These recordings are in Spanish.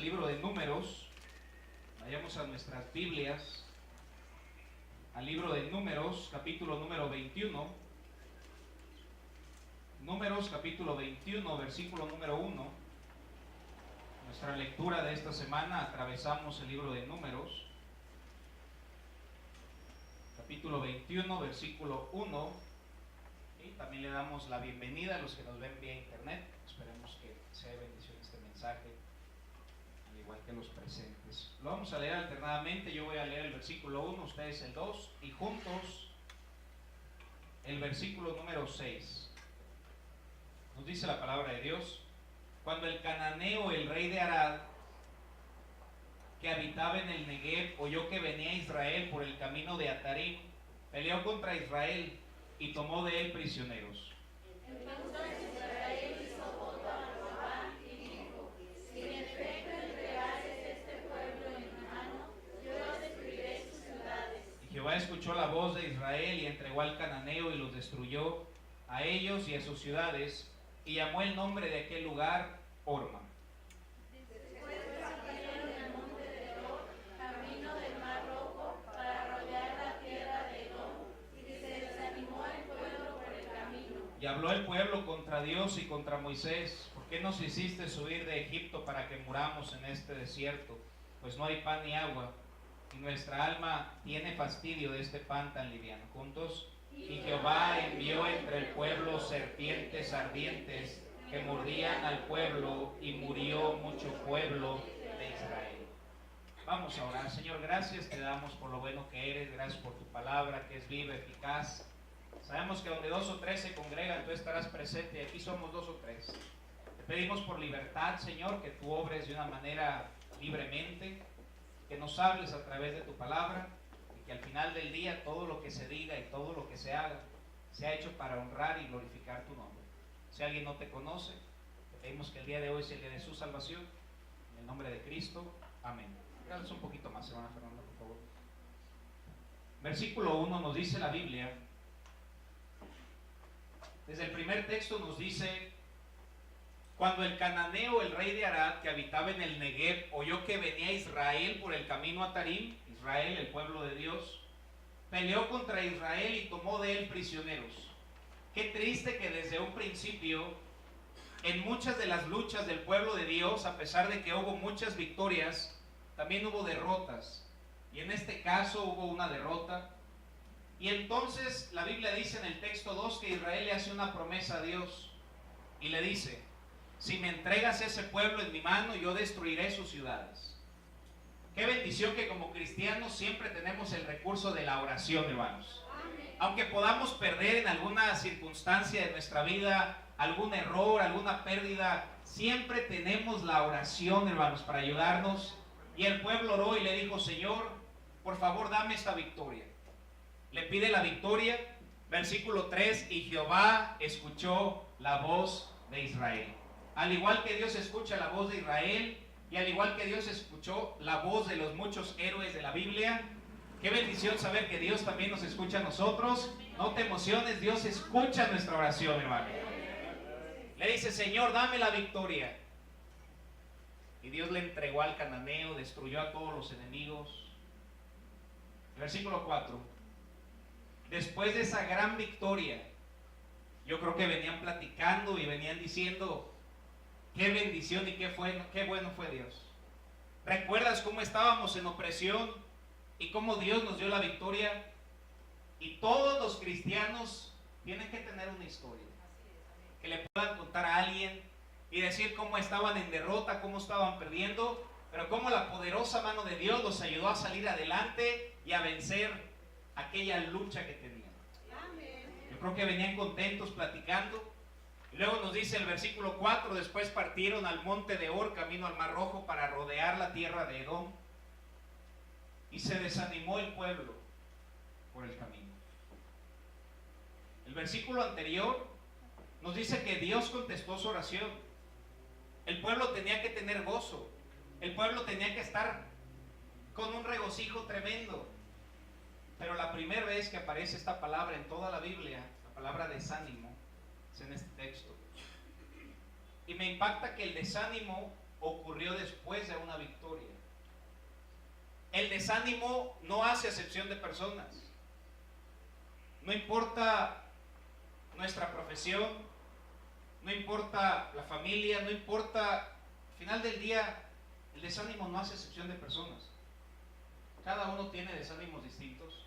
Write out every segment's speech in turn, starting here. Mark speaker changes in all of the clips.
Speaker 1: al libro de Números, vayamos a nuestras Biblias, al libro de Números, capítulo número 21. Números, capítulo 21, versículo número 1. Nuestra lectura de esta semana, atravesamos el libro de Números, capítulo 21, versículo 1. Y también le damos la bienvenida a los que nos ven vía internet. Esperemos que sea de bendición este mensaje, al igual que los presentes. Lo vamos a leer alternadamente. Yo voy a leer el versículo 1, ustedes el 2, y juntos el versículo número 6. Nos dice la palabra de Dios: cuando el cananeo, el rey de Arad, que habitaba en el Negev, oyó que venía Israel por el camino de Atarim, peleó contra Israel y tomó de él prisioneros.
Speaker 2: Entonces Israel hizo voto a Jehová y dijo: si en efecto entregases este pueblo en mi mano, yo destruiré sus ciudades.
Speaker 1: Y Jehová escuchó la voz de Israel y entregó al cananeo y los destruyó, a ellos y a sus ciudades, y llamó el nombre de aquel lugar Horma.
Speaker 2: Después partieron del monte de Hor, camino del mar Rojo, para rodear la tierra de Edom, y se desanimó el pueblo por el camino.
Speaker 1: Y habló el pueblo contra Dios y contra Moisés: ¿por qué nos hiciste subir de Egipto para que muramos en este desierto? Pues no hay pan ni agua, y nuestra alma tiene fastidio de este pan tan liviano. Juntos. Y Jehová envió entre el pueblo serpientes ardientes que mordían al pueblo, y murió mucho pueblo de Israel. Vamos a orar. Señor, gracias te damos por lo bueno que eres, gracias por tu palabra que es viva, eficaz. Sabemos que donde 2 o 3 se congregan, tú estarás presente, y aquí somos 2 o 3. Te pedimos por libertad, Señor, que tú obres de una manera libremente, que nos hables a través de tu palabra, y que al final del día todo lo que se diga y todo lo que se haga sea hecho para honrar y glorificar tu nombre. Si alguien no te conoce, te pedimos que el día de hoy sea el día de su salvación. En el nombre de Cristo, amén. Gracias un poquito más, hermana Fernanda, por favor. Versículo 1 nos dice la Biblia. Desde el primer texto nos dice: cuando el cananeo, el rey de Arad, que habitaba en el Negev, oyó que venía Israel por el camino a Tarim, Israel, el pueblo de Dios, peleó contra Israel y tomó de él prisioneros. Qué triste que desde un principio, en muchas de las luchas del pueblo de Dios, a pesar de que hubo muchas victorias, también hubo derrotas. Y en este caso hubo una derrota. Y entonces la Biblia dice en el texto 2 que Israel le hace una promesa a Dios y le dice: si me entregas ese pueblo en mi mano, yo destruiré sus ciudades. Qué bendición que como cristianos siempre tenemos el recurso de la oración, hermanos. Aunque podamos perder en alguna circunstancia de nuestra vida, algún error, alguna pérdida, siempre tenemos la oración, hermanos, para ayudarnos. Y el pueblo oró y le dijo: Señor, por favor dame esta victoria. Le pide la victoria. Versículo 3: y Jehová escuchó la voz de Israel. Al igual que Dios escucha la voz de Israel, y al igual que Dios escuchó la voz de los muchos héroes de la Biblia, qué bendición saber que Dios también nos escucha a nosotros. No te emociones, Dios escucha nuestra oración, hermano. Le dice: Señor, dame la victoria. Y Dios le entregó al cananeo, destruyó a todos los enemigos. Versículo 4: después de esa gran victoria, yo creo que venían platicando y venían diciendo: qué bendición y qué bueno fue Dios. ¿Recuerdas cómo estábamos en opresión y cómo Dios nos dio la victoria? Y todos los cristianos tienen que tener una historia que le puedan contar a alguien y decir cómo estaban en derrota, cómo estaban perdiendo, pero cómo la poderosa mano de Dios los ayudó a salir adelante y a vencer aquella lucha que tenían. Yo creo que venían contentos platicando. Y luego nos dice el versículo 4: después partieron al monte de Hor, camino al mar Rojo, para rodear la tierra de Edom, y se desanimó el pueblo por el camino. El versículo anterior nos dice que Dios contestó su oración. El pueblo tenía que tener gozo, el pueblo tenía que estar con un regocijo tremendo. Pero la primera vez que aparece esta palabra en toda la Biblia, la palabra desánimo, es en este texto. Y me impacta que el desánimo ocurrió después de una victoria. El desánimo no hace acepción de personas. No importa nuestra profesión, no importa la familia, no importa, al final del día, el desánimo no hace excepción de personas. Cada uno tiene desánimos distintos.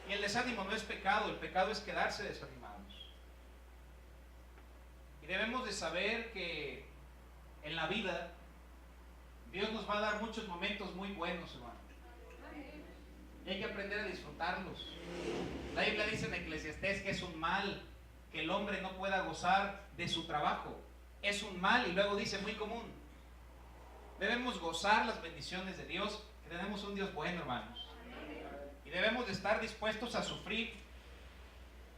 Speaker 1: Y el desánimo no es pecado, el pecado es quedarse desanimados. Y debemos de saber que en la vida Dios nos va a dar muchos momentos muy buenos, hermano. Y hay que aprender a disfrutarlos. La Biblia dice en Eclesiastés que es un mal que el hombre no pueda gozar de su trabajo. Es un mal, y luego dice muy común. Debemos gozar las bendiciones de Dios, que tenemos un Dios bueno, hermanos. Y debemos de estar dispuestos a sufrir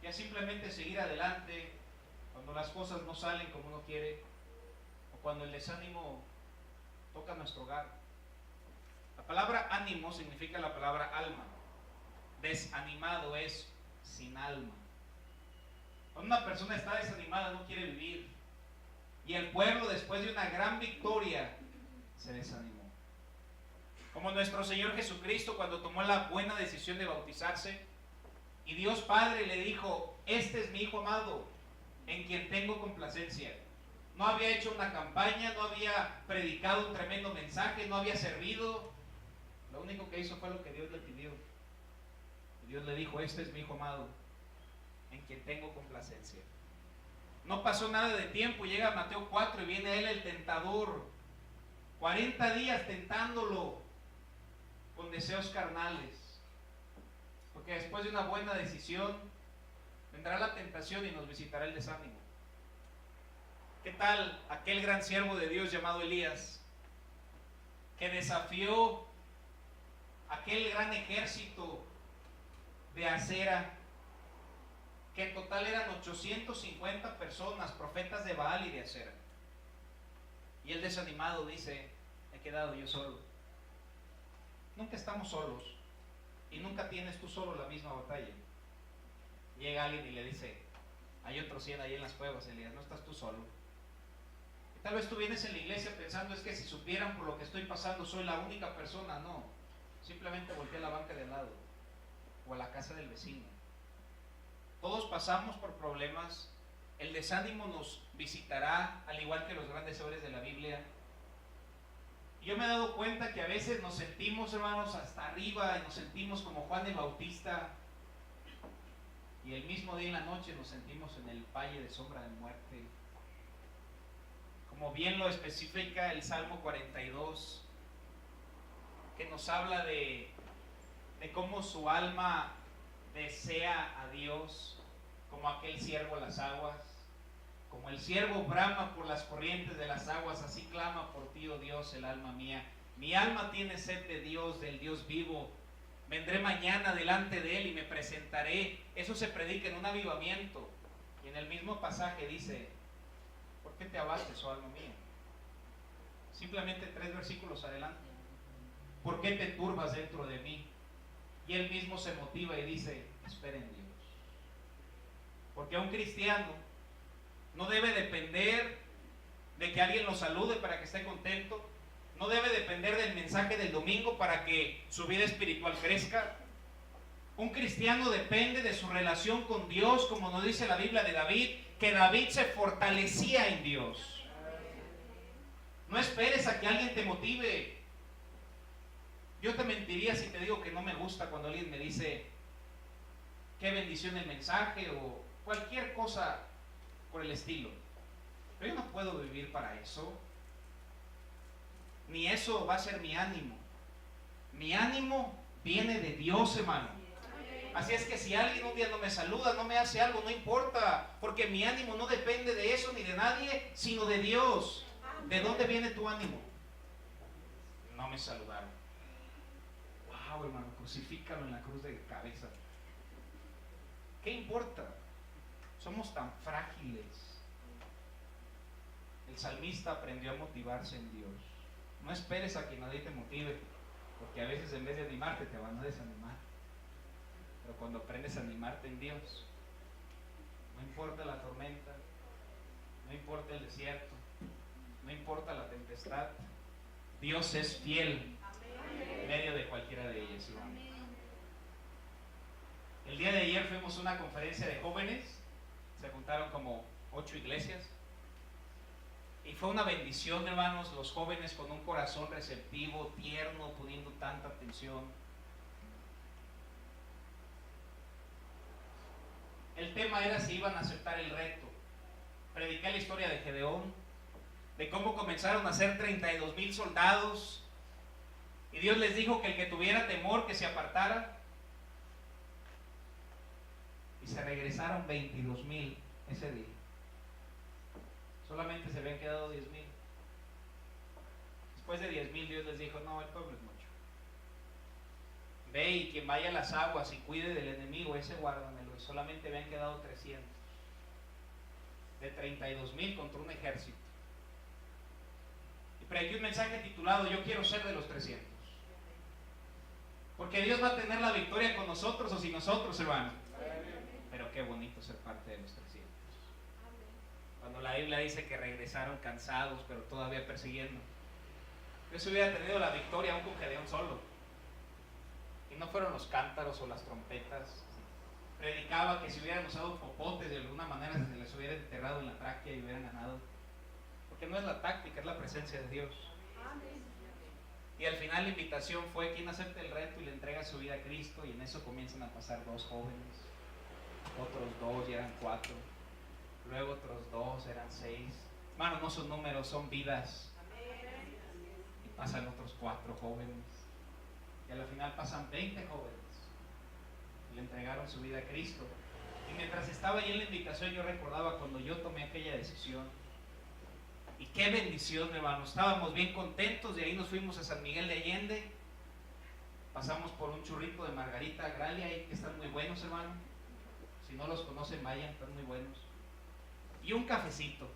Speaker 1: y a simplemente seguir adelante cuando las cosas no salen como uno quiere o cuando el desánimo toca nuestro hogar. La palabra ánimo significa la palabra alma. Desanimado es sin alma. Cuando una persona está desanimada no quiere vivir. Y el pueblo, después de una gran victoria, se desanimó. Como nuestro Señor Jesucristo, cuando tomó la buena decisión de bautizarse, y Dios Padre le dijo: este es mi Hijo amado, en quien tengo complacencia. No había hecho una campaña, no había predicado un tremendo mensaje, no había servido. Lo único que hizo fue lo que Dios le pidió. Y Dios le dijo: este es mi Hijo amado, en quien tengo complacencia. No pasó nada de tiempo, llega Mateo 4 y viene a él el tentador. 40 días tentándolo con deseos carnales. Porque después de una buena decisión vendrá la tentación y nos visitará el desánimo. ¿Qué tal aquel gran siervo de Dios llamado Elías, que desafió aquel gran ejército de acera, que en total eran 850 personas, profetas de Baal y de Acera? Y él desanimado dice: he quedado yo solo. Nunca estamos solos y nunca tienes tú solo la misma batalla. Llega alguien y le dice: hay otros 100 ahí en las cuevas, Elías, no estás tú solo. Y tal vez tú vienes en la iglesia pensando: es que si supieran por lo que estoy pasando soy la única persona. No, simplemente voltea a la banca de al lado o a la casa del vecino. Todos pasamos por problemas. El desánimo nos visitará, al igual que los grandes hombres de la Biblia. Y yo me he dado cuenta que a veces nos sentimos, hermanos, hasta arriba, y nos sentimos como Juan el Bautista, y el mismo día en la noche nos sentimos en el valle de sombra de muerte. Como bien lo especifica el Salmo 42, que nos habla de cómo su alma desea a Dios, como aquel ciervo las aguas. Como el ciervo brama por las corrientes de las aguas, así clama por ti, oh Dios, el alma mía. Mi alma tiene sed de Dios, del Dios vivo. Vendré mañana delante de Él y me presentaré. Eso se predica en un avivamiento. Y en el mismo pasaje dice: ¿por qué te abates, oh alma mía? Simplemente 3 versículos adelante. ¿Por qué te turbas dentro de mí? Y Él mismo se motiva y dice: espera en Dios. Porque a un cristiano no debe depender de que alguien lo salude para que esté contento. No debe depender del mensaje del domingo para que su vida espiritual crezca. Un cristiano depende de su relación con Dios, como nos dice la Biblia de David, que David se fortalecía en Dios. No esperes a que alguien te motive. Yo te mentiría si te digo que no me gusta cuando alguien me dice: qué bendición el mensaje, o cualquier cosa por el estilo. Pero yo no puedo vivir para eso. Ni eso va a ser mi ánimo. Mi ánimo viene de Dios, hermano. Así es que si alguien un día no me saluda, no me hace algo, no importa, porque mi ánimo no depende de eso ni de nadie, sino de Dios. ¿De dónde viene tu ánimo? No me saludaron. Wow, hermano, crucifícalo en la cruz de cabeza. ¿Qué importa? Somos tan frágiles. El salmista aprendió a motivarse en Dios. No esperes a que nadie te motive, porque a veces en vez de animarte te van a desanimar. Pero cuando aprendes a animarte en Dios, no importa la tormenta, no importa el desierto, no importa la tempestad, Dios es fiel en medio de cualquiera de ellas, hermano. El día de ayer fuimos a una conferencia de jóvenes, se juntaron como 8 iglesias, y fue una bendición, hermanos, los jóvenes con un corazón receptivo, tierno, poniendo tanta atención. El tema era si iban a aceptar el reto. Prediqué la historia de Gedeón, de cómo comenzaron a ser 32,000 soldados, y Dios les dijo que el que tuviera temor que se apartara, y se regresaron 22,000 ese día. Solamente se habían quedado 10,000. Después de 10,000 Dios les dijo, no, el pueblo es mucho. Ve y quien vaya a las aguas y cuide del enemigo, ese guárdamelo. Y solamente habían quedado 300. De 32,000 contra un ejército. Y prediqué un mensaje titulado, yo quiero ser de los 300. Porque Dios va a tener la victoria con nosotros o sin nosotros, hermano. Pero qué bonito ser parte de los 300. Cuando la Biblia dice que regresaron cansados, pero todavía persiguiendo. Yo se hubiera tenido la victoria aún con Gedeón solo. Y no fueron los cántaros o las trompetas. Predicaba que si hubieran usado popotes de alguna manera se les hubiera enterrado en la tráquea y hubieran ganado. Porque no es la táctica, es la presencia de Dios. Y al final la invitación fue quien acepte el reto y le entrega su vida a Cristo, y en eso comienzan a pasar 2 jóvenes, otros 2 y eran 4, luego otros 2 eran 6. Hermano, no son números, son vidas. Y pasan otros 4 jóvenes, y al final pasan 20 jóvenes y le entregaron su vida a Cristo. Y mientras estaba ahí en la invitación, yo recordaba cuando yo tomé aquella decisión. Y qué bendición, hermano. Estábamos bien contentos. De ahí nos fuimos a San Miguel de Allende. Pasamos por un churrito de Margarita Gralia, ahí que están muy buenos, hermano. Si no los conocen, vayan, están muy buenos. Y un cafecito.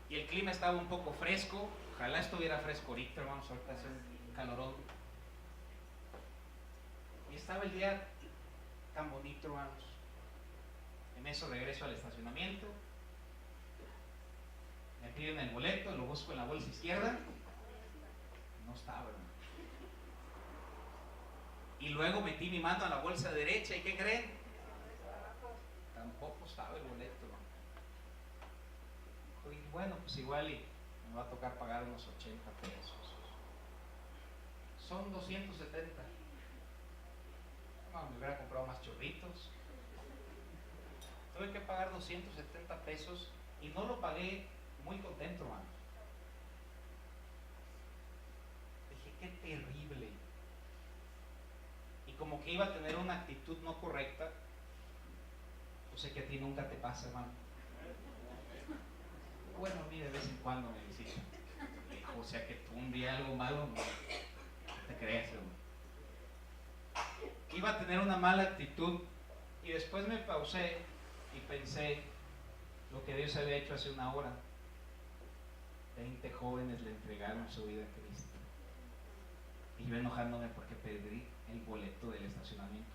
Speaker 1: Y el clima estaba un poco fresco. Ojalá estuviera fresco ahorita, hermanos. Ahorita hace un calorón. Y estaba el día tan bonito, hermanos. En eso regreso al estacionamiento. Me piden el boleto, lo busco en la bolsa izquierda. No estaba, hermano. Y luego metí mi mano a la bolsa derecha, ¿y qué creen? Tampoco estaba el boleto, hermano. Y bueno, pues igual y me va a tocar pagar unos 80 pesos. Son 270. Bueno, me hubiera comprado más chorritos. Tuve que pagar 270 pesos y no lo pagué muy contento, hermano. Dije, qué terrible. Y como que iba a tener una actitud no correcta. Yo sé que a ti nunca te pasa, hermano. Bueno, a mí de vez en cuando me visitan. O sea que tú un día algo malo, no te creas, hermano. Iba a tener una mala actitud y después me pausé y pensé lo que Dios había hecho hace una hora. 20 jóvenes le entregaron su vida a Cristo. Y yo enojándome porque perdí el boleto del estacionamiento.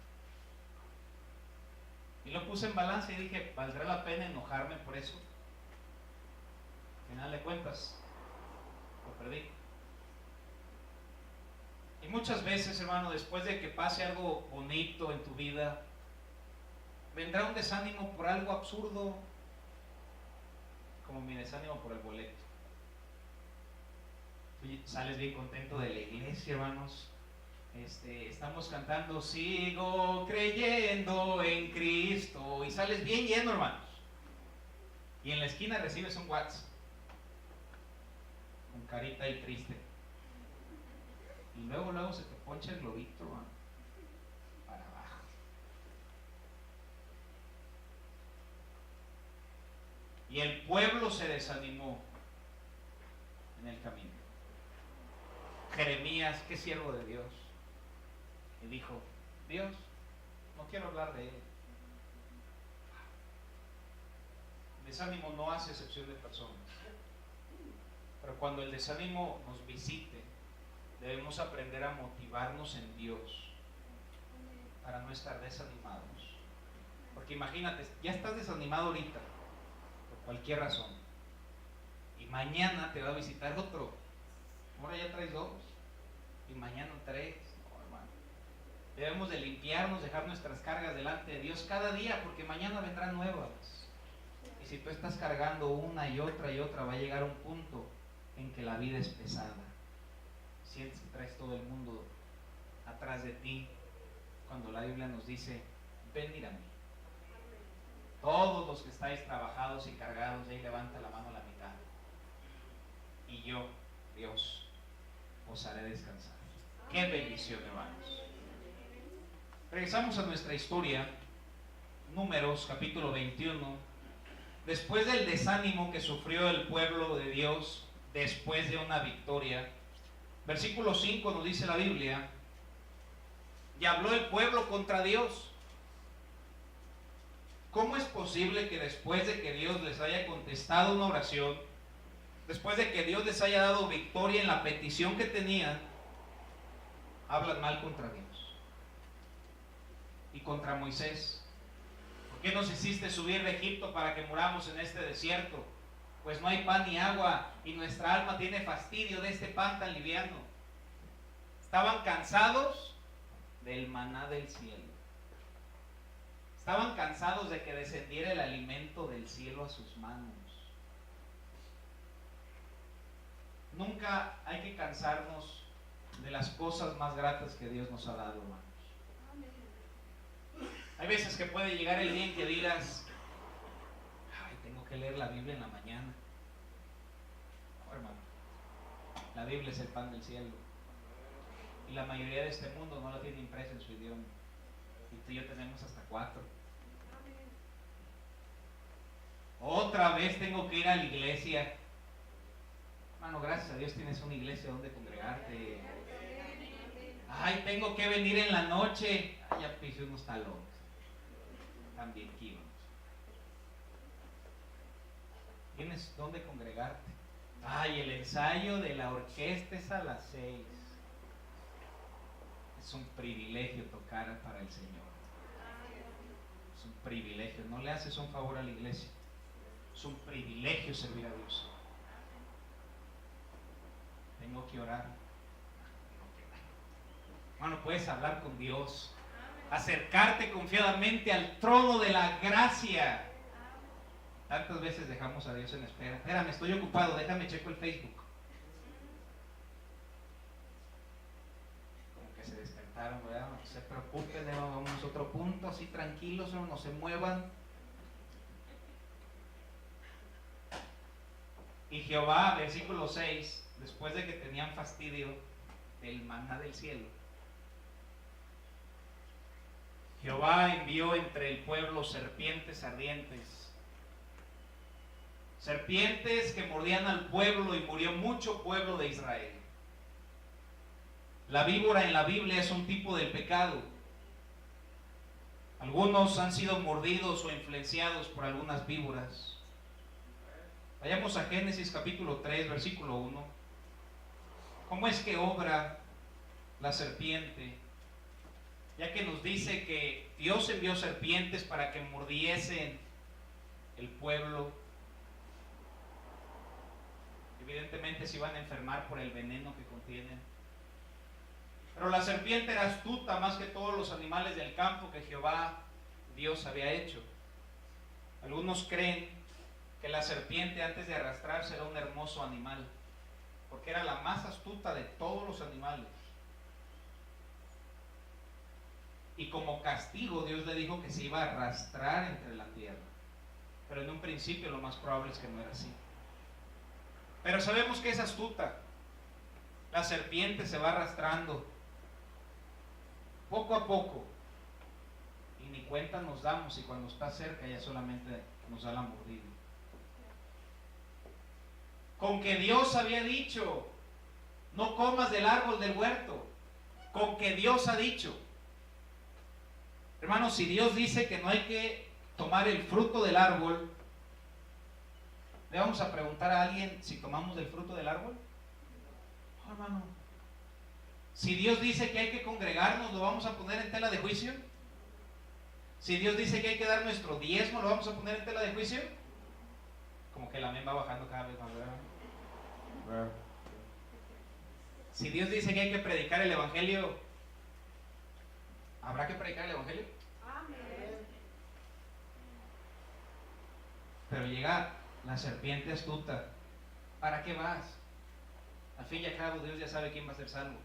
Speaker 1: Y lo puse en balance y dije, ¿valdrá la pena enojarme por eso? Al final de cuentas, lo perdí. Y muchas veces, hermano, después de que pase algo bonito en tu vida, vendrá un desánimo por algo absurdo, como mi desánimo por el boleto. Tú sales bien contento de la iglesia, hermanos. Estamos cantando sigo creyendo en Cristo y sales bien lleno, hermanos. Y en la esquina recibes un WhatsApp con carita y triste. Y luego se te poncha el globito, hermano, para abajo. Y el pueblo se desanimó en el camino. Jeremías, qué siervo de Dios, y dijo, Dios, no quiero hablar de él. El desánimo no hace excepción de personas, pero cuando el desánimo nos visite, debemos aprender a motivarnos en Dios para no estar desanimados. Porque imagínate, ya estás desanimado ahorita por cualquier razón, Y mañana te va a visitar otro. Ahora ya traes 2. Y mañana 3. No, hermano. Debemos de limpiarnos, dejar nuestras cargas delante de Dios cada día, porque mañana vendrán nuevas. Y si tú estás cargando una y otra, va a llegar un punto en que la vida es pesada. Sientes que traes todo el mundo atrás de ti, cuando la Biblia nos dice: venid a mí. Todos los que estáis trabajados y cargados, ahí levanta la mano a la mitad. Y yo, Dios, os haré descansar. ¡Qué bendición, hermanos! Regresamos a nuestra historia. Números, capítulo 21. Después del desánimo que sufrió el pueblo de Dios, después de una victoria, versículo 5 nos dice la Biblia: y habló el pueblo contra Dios. ¿Cómo es posible que después de que Dios les haya contestado una oración, después de que Dios les haya dado victoria en la petición que tenían, hablan mal contra Dios y contra Moisés? ¿Por qué nos hiciste subir de Egipto para que muramos en este desierto? Pues no hay pan ni agua, y nuestra alma tiene fastidio de este pan tan liviano. Estaban cansados del maná del cielo. Estaban cansados de que descendiera el alimento del cielo a sus manos. Nunca hay que cansarnos de las cosas más gratas que Dios nos ha dado, hermanos. Hay veces que puede llegar el día en que digas: ay, tengo que leer la Biblia en la mañana. No, hermano, la Biblia es el pan del cielo, y la mayoría de este mundo no la tiene impresa en su idioma, y tú y yo tenemos hasta 4. Otra vez tengo que ir a la iglesia. Hermano, gracias a Dios tienes una iglesia donde congregarte. Ay, tengo que venir en la noche. Ay, ya pisé unos talones. También aquí vamos. ¿Tienes dónde congregarte? Ay, el ensayo de la orquesta es a las 6. Es un privilegio tocar para el Señor. Es un privilegio. No le haces un favor a la iglesia. Es un privilegio servir a Dios. Tengo que orar. Hermano, puedes hablar con Dios, acercarte confiadamente al trono de la gracia. Tantas veces dejamos a Dios en espera. Espérame, estoy ocupado, déjame checo el Facebook. Como que se despertaron, ¿verdad? No se preocupen, vamos a otro punto, así tranquilos, no se muevan. Y Jehová, versículo 6, después de que tenían fastidio del maná del cielo, Jehová envió entre el pueblo serpientes ardientes. Serpientes que mordían al pueblo, y murió mucho pueblo de Israel. La víbora en la Biblia es un tipo del pecado. Algunos han sido mordidos o influenciados por algunas víboras. Vayamos a Génesis capítulo 3, versículo 1. ¿Cómo es que obra la serpiente? Ya que nos dice que Dios envió serpientes para que mordiesen el pueblo. Evidentemente se iban a enfermar por el veneno que contienen. Pero la serpiente era astuta más que todos los animales del campo que Jehová Dios había hecho. Algunos creen que la serpiente, antes de arrastrarse, era un hermoso animal, porque era la más astuta de todos los animales. Y como castigo Dios le dijo que se iba a arrastrar entre la tierra. Pero en un principio lo más probable es que no era así. Pero sabemos que es astuta. La serpiente se va arrastrando poco a poco, y ni cuenta nos damos, y cuando está cerca ya solamente nos da la mordida. Con que Dios había dicho: no comas del árbol del huerto. Con que Dios ha dicho. Hermanos, si Dios dice que no hay que tomar el fruto del árbol, ¿le vamos a preguntar a alguien si tomamos del fruto del árbol? No, hermano. Si Dios dice que hay que congregarnos, ¿lo vamos a poner en tela de juicio? Si Dios dice que hay que dar nuestro diezmo, ¿lo vamos a poner en tela de juicio? Como que el amén va bajando cada vez más, ¿verdad? Si Dios dice que hay que predicar el Evangelio, ¿habrá que predicar el Evangelio? Pero llega la serpiente astuta. ¿Para qué vas? Al fin y al cabo, Dios ya sabe quién va a ser salvo.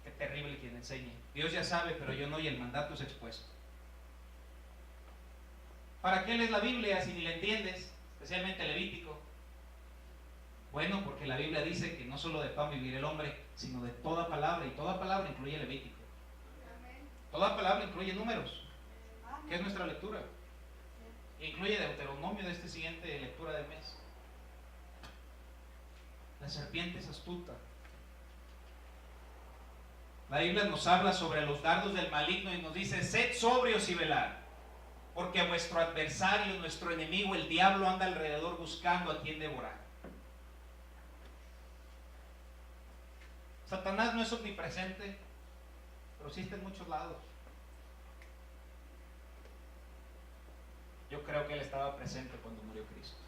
Speaker 1: Qué terrible quien enseñe. Dios ya sabe, pero yo no, y el mandato es expuesto. ¿Para qué lees la Biblia si ni la entiendes? Especialmente Levítico. Bueno, porque la Biblia dice que no solo de pan vivirá el hombre, sino de toda palabra, y toda palabra incluye Levítico. Toda palabra incluye Números, que es nuestra lectura. Incluye Deuteronomio de esta siguiente lectura del mes. La serpiente es astuta. La Biblia nos habla sobre los dardos del maligno y nos dice: sed sobrios y velad, porque vuestro adversario, nuestro enemigo, el diablo, anda alrededor buscando a quien devorar. Satanás no es omnipresente, pero sí está en muchos lados. Yo creo que él estaba presente cuando murió Cristo.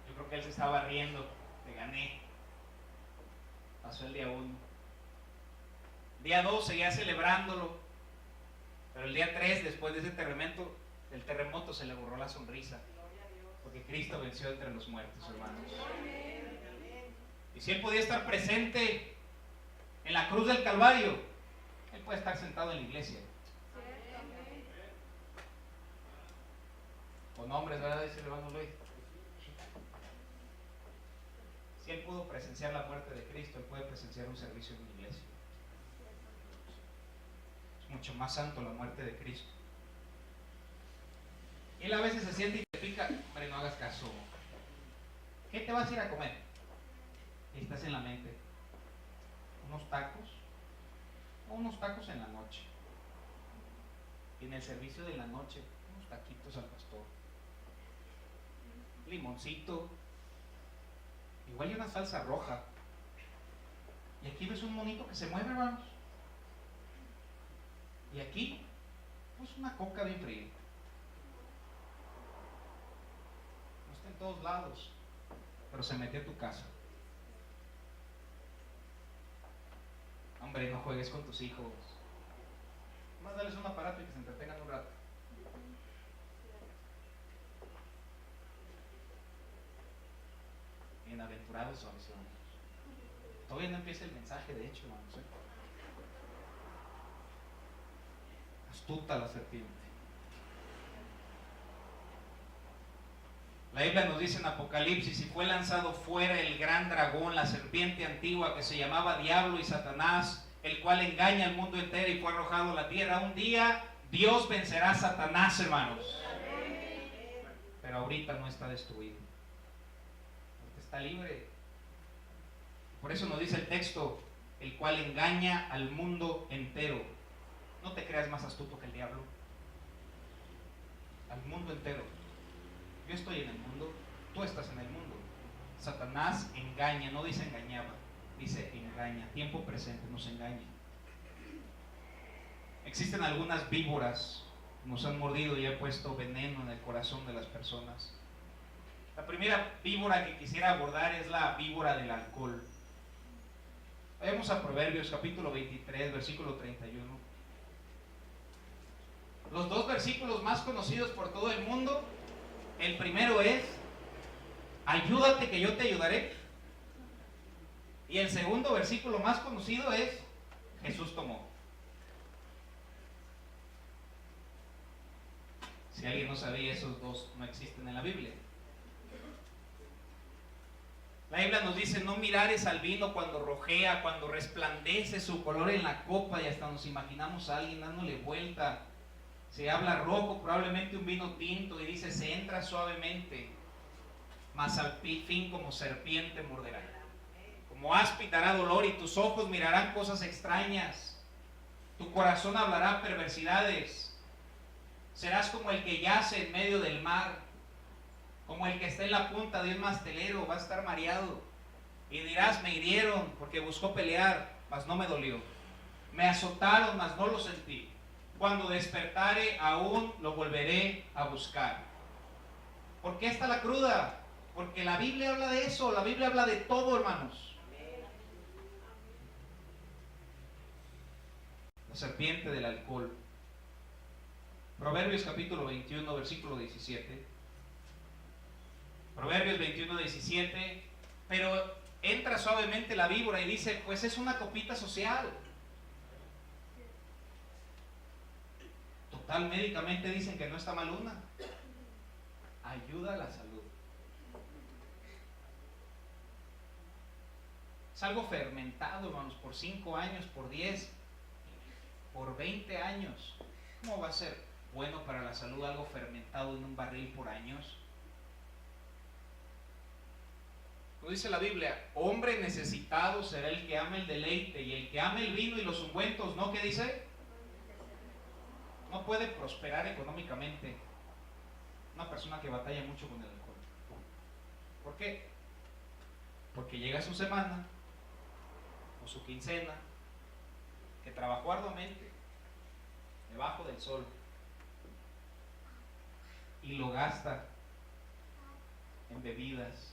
Speaker 1: Yo creo que él se estaba riendo, te gané. Pasó el día 1. Día 2 seguía celebrándolo, pero el día 3, después de ese terremoto, el terremoto se le borró la sonrisa, porque Cristo venció entre los muertos, hermanos. Y si él podía estar presente en la cruz del Calvario, él puede estar sentado en la iglesia. Con hombres, ¿verdad? Dice el hermano Luis. Si él pudo presenciar la muerte de Cristo, él puede presenciar un servicio en la iglesia. Es mucho más santo la muerte de Cristo. Y él a veces se siente y te pica: hombre, no hagas caso. ¿Qué te vas a ir a comer? Y estás en la mente: unos tacos, o unos tacos en la noche. Y en el servicio de la noche, unos taquitos al pastor, limoncito, igual y una salsa roja. Y aquí ves un monito que se mueve, hermanos. Y aquí, pues una coca bien fría. No está en todos lados, pero se metió a tu casa. Hombre, no juegues con tus hijos. Más dales un aparato y que se entretengan un rato. Bienaventurados son los hermanos. Todavía no empieza el mensaje, de hecho, hermanos. Astuta la serpiente. La Biblia nos dice en Apocalipsis: y fue lanzado fuera el gran dragón, la serpiente antigua, que se llamaba Diablo y Satanás, el cual engaña al mundo entero, y fue arrojado a la tierra. Un día Dios vencerá a Satanás, hermanos. Pero ahorita no está destruido, porque está libre. Por eso nos dice el texto: el cual engaña al mundo entero. No te creas más astuto que el diablo. Al mundo entero. Yo estoy en el mundo, tú estás en el mundo. Satanás engaña, no dice engañaba, dice engaña. Tiempo presente, nos engaña. Existen algunas víboras que nos han mordido y han puesto veneno en el corazón de las personas. La primera víbora que quisiera abordar es la víbora del alcohol. Vayamos a Proverbios capítulo 23, versículo 31. Los dos versículos más conocidos por todo el mundo. El primero es: ayúdate que yo te ayudaré. Y el segundo versículo más conocido es: Jesús tomó. Si alguien no sabía, esos dos no existen en la Biblia. La Biblia nos dice: no mirares al vino cuando rojea, cuando resplandece su color en la copa, y hasta nos imaginamos a alguien dándole vuelta. Se habla rojo, probablemente un vino tinto, y dice: se entra suavemente, mas al fin como serpiente morderá. Como áspid dará dolor, y tus ojos mirarán cosas extrañas. Tu corazón hablará perversidades. Serás como el que yace en medio del mar, como el que está en la punta de un mastelero. Va a estar mareado y dirás: me hirieron porque buscó pelear, mas no me dolió. Me azotaron, mas no lo sentí. Cuando despertare, aún lo volveré a buscar. ¿Por qué está la cruda? Porque la Biblia habla de eso, la Biblia habla de todo, hermanos. La serpiente del alcohol. Proverbios capítulo 21, versículo 17. Proverbios 21, 17. Pero entra suavemente la víbora y dice, pues es una copita social. Total, médicamente dicen que no está mal una. Ayuda a la salud. Es algo fermentado, hermanos, por 5 años, por 10, por 20 años. ¿Cómo va a ser bueno para la salud algo fermentado en un barril por años? Lo dice la Biblia, hombre necesitado será el que ame el deleite, y el que ame el vino y los ungüentos, ¿no? ¿Qué dice? No puede prosperar económicamente una persona que batalla mucho con el alcohol. ¿Por qué? Porque llega su semana o su quincena, que trabajó arduamente debajo del sol y lo gasta en bebidas,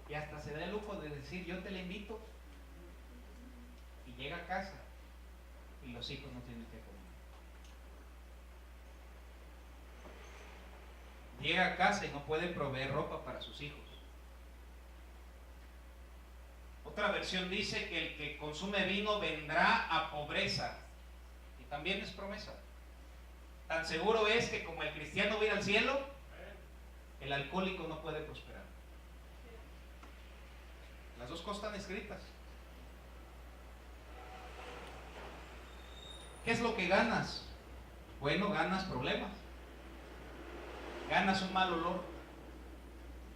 Speaker 1: y hasta se da el lujo de decir, yo te la invito, y llega a casa y los hijos no tienen que comer. Llega a casa y no puede proveer ropa para sus hijos. Otra versión dice que el que consume vino vendrá a pobreza, y también es promesa. Tan seguro es que como el cristiano va a ir al cielo, el alcohólico no puede prosperar. Las dos cosas están escritas. ¿Qué es lo que ganas? Bueno, ganas problemas. Ganas un mal olor.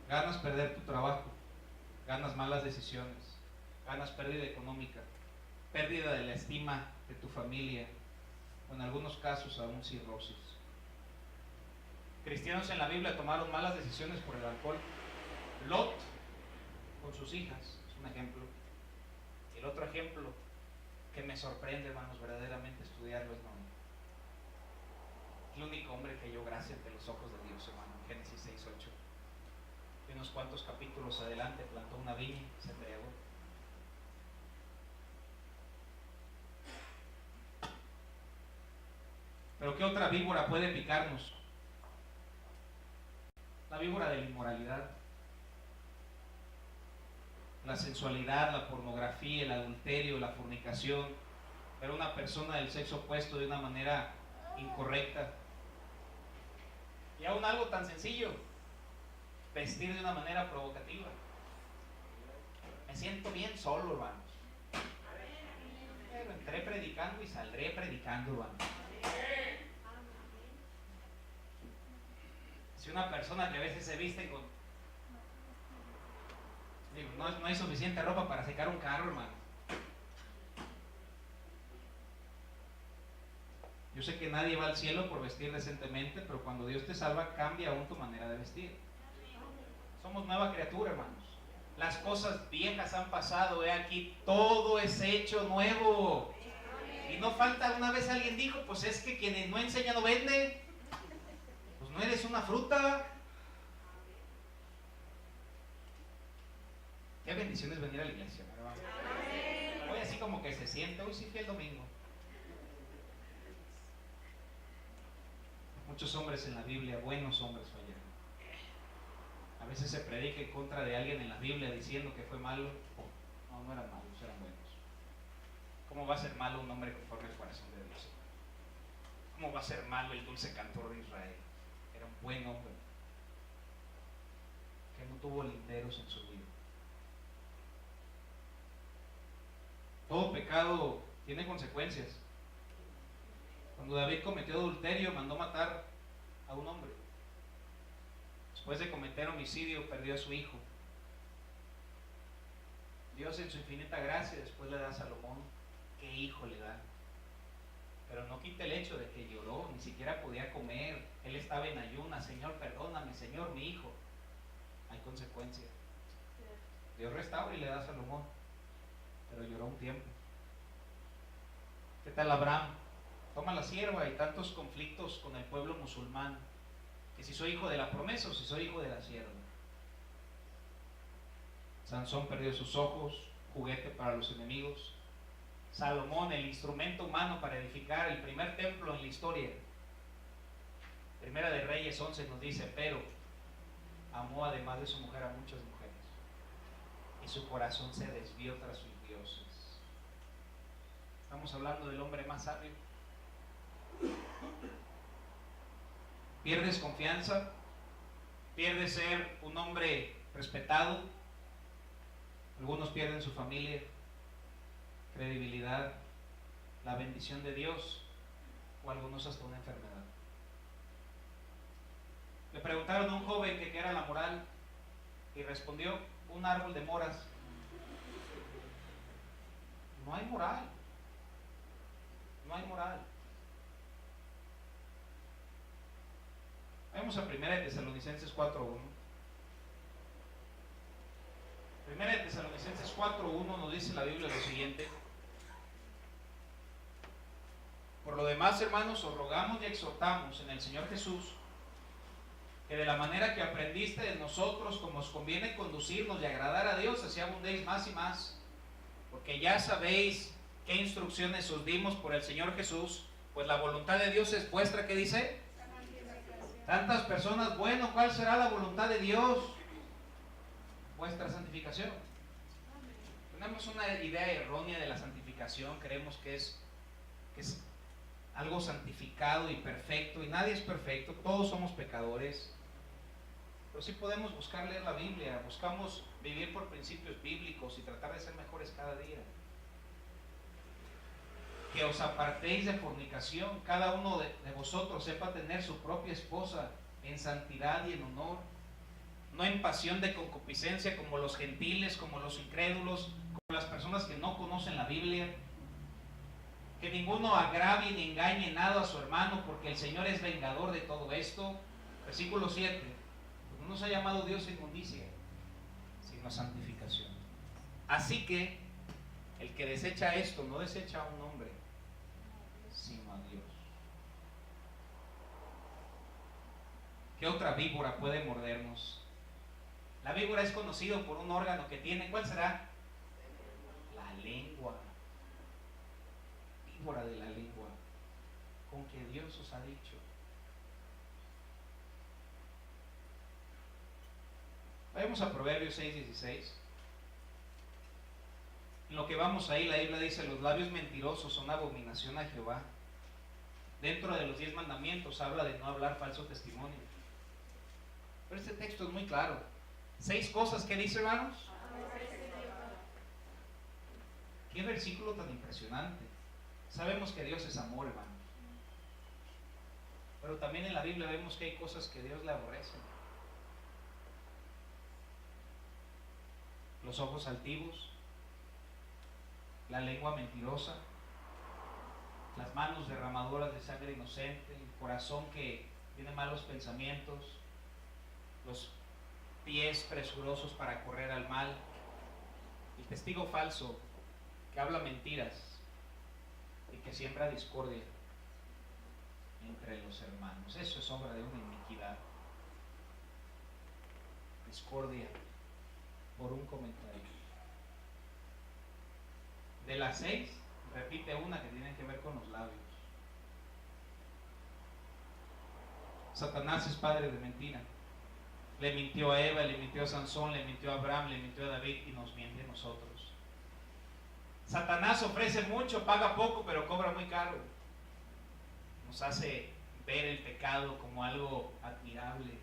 Speaker 1: Ganas perder tu trabajo. Ganas malas decisiones. Ganas pérdida económica. Pérdida de la estima de tu familia. O en algunos casos aún cirrosis. Cristianos en la Biblia tomaron malas decisiones por el alcohol. Lot con sus hijas es un ejemplo. Y el otro ejemplo que me sorprende, hermanos, verdaderamente estudiarlo es Noé. El único hombre que halló gracia ante los ojos de Dios, hermano, en Génesis 6:8. Y unos cuantos capítulos adelante plantó una viña y se embriagó. Pero ¿qué otra víbora puede picarnos? La víbora de la inmoralidad. La sensualidad, la pornografía, el adulterio, la fornicación, ver a una persona del sexo opuesto de una manera incorrecta. Y aún algo tan sencillo, vestir de una manera provocativa. Me siento bien solo, hermanos. Pero entré predicando y saldré predicando, hermanos. Si una persona que a veces se viste con... Digo, no hay suficiente ropa para secar un carro, hermano. Yo sé que nadie va al cielo por vestir decentemente, pero cuando Dios te salva, cambia aún tu manera de vestir. Somos nueva criatura, hermanos. Las cosas viejas han pasado, he aquí, todo es hecho nuevo. Y no falta, una vez alguien dijo, pues es que quien no enseña no vende. Pues no eres una fruta. Qué bendición es venir a la iglesia, ¿verdad? Hoy así como que se siente, hoy sí fui el domingo. Muchos hombres en la Biblia, buenos hombres fallaron. A veces se predica en contra de alguien en la Biblia diciendo que fue malo. No, no eran malos, eran buenos. ¿Cómo va a ser malo un hombre conforme al corazón de Dios? ¿Cómo va a ser malo el dulce cantor de Israel? Era un buen hombre que no tuvo linderos en su vida. Todo pecado tiene consecuencias. Cuando David cometió adulterio, mandó matar a un hombre. Después de cometer homicidio, perdió a su hijo. Dios en su infinita gracia después le da a Salomón. ¿Qué hijo le da? Pero no quita el hecho de que lloró, ni siquiera podía comer. Él estaba en ayunas. Señor, perdóname, Señor, mi hijo. Hay consecuencias. Dios restaura y le da a Salomón, pero lloró un tiempo. ¿Qué tal Abraham? Toma la sierva y tantos conflictos con el pueblo musulmán, que si soy hijo de la promesa o si soy hijo de la sierva. Sansón perdió sus ojos, juguete para los enemigos. Salomón, el instrumento humano para edificar el primer templo en la historia. Primera de Reyes 11 nos dice, pero amó además de su mujer a muchas mujeres, y su corazón se desvió tras sus dioses. Estamos hablando del hombre más sabio. Pierdes confianza, pierdes ser un hombre respetado, algunos pierden su familia, credibilidad, la bendición de Dios, o algunos hasta una enfermedad. Le preguntaron a un joven que qué era la moral y respondió, un árbol de moras. No hay moral, no hay moral. Vamos a 1 Tesalonicenses 4:1. 1 Tesalonicenses 4:1 nos dice la Biblia lo siguiente: por lo demás, hermanos, os rogamos y exhortamos en el Señor Jesús que de la manera que aprendiste de nosotros, como os conviene conducirnos y agradar a Dios, así abundéis más y más, porque ya sabéis qué instrucciones os dimos por el Señor Jesús, pues la voluntad de Dios es vuestra, ¿qué dice? Tantas personas, bueno, ¿cuál será la voluntad de Dios? Vuestra santificación. Tenemos una idea errónea de la santificación, creemos que es algo santificado y perfecto, y nadie es perfecto, todos somos pecadores, pero sí podemos buscar leer la Biblia, buscamos vivir por principios bíblicos y tratar de ser mejores cada día. Que os apartéis de fornicación, cada uno de vosotros sepa tener su propia esposa en santidad y en honor, no en pasión de concupiscencia como los gentiles, como los incrédulos, como las personas que no conocen la Biblia. Que ninguno agravie ni engañe nada a su hermano, porque el Señor es vengador de todo esto. Versículo 7. Pues no nos ha llamado Dios a inmundicia, sino a santificación. Así que el que desecha esto no desecha a un hombre, sino a Dios. ¿Qué otra víbora puede mordernos? La víbora es conocido por un órgano que tiene. ¿Cuál será? La lengua. Víbora de la lengua, con que Dios os ha dicho. Vayamos a Proverbios 6:16. En lo que vamos ahí, la Biblia dice: los labios mentirosos son abominación a Jehová. Dentro de los 10 mandamientos habla de no hablar falso testimonio. Pero este texto es muy claro. 6 cosas que dice, hermanos. Qué versículo tan impresionante. Sabemos que Dios es amor, hermanos, pero también en la Biblia vemos que hay cosas que Dios le aborrecen. Los ojos altivos, la lengua mentirosa, las manos derramadoras de sangre inocente, el corazón que tiene malos pensamientos, los pies presurosos para correr al mal, el testigo falso que habla mentiras y que siembra discordia entre los hermanos. Eso es obra de una iniquidad. Discordia por un comentario. De las 6, repite una que tiene que ver con los labios. Satanás es padre de mentira. Le mintió a Eva, le mintió a Sansón, le mintió a Abraham, le mintió a David y nos miente a nosotros. Satanás ofrece mucho, paga poco, pero cobra muy caro. Nos hace ver el pecado como algo admirable.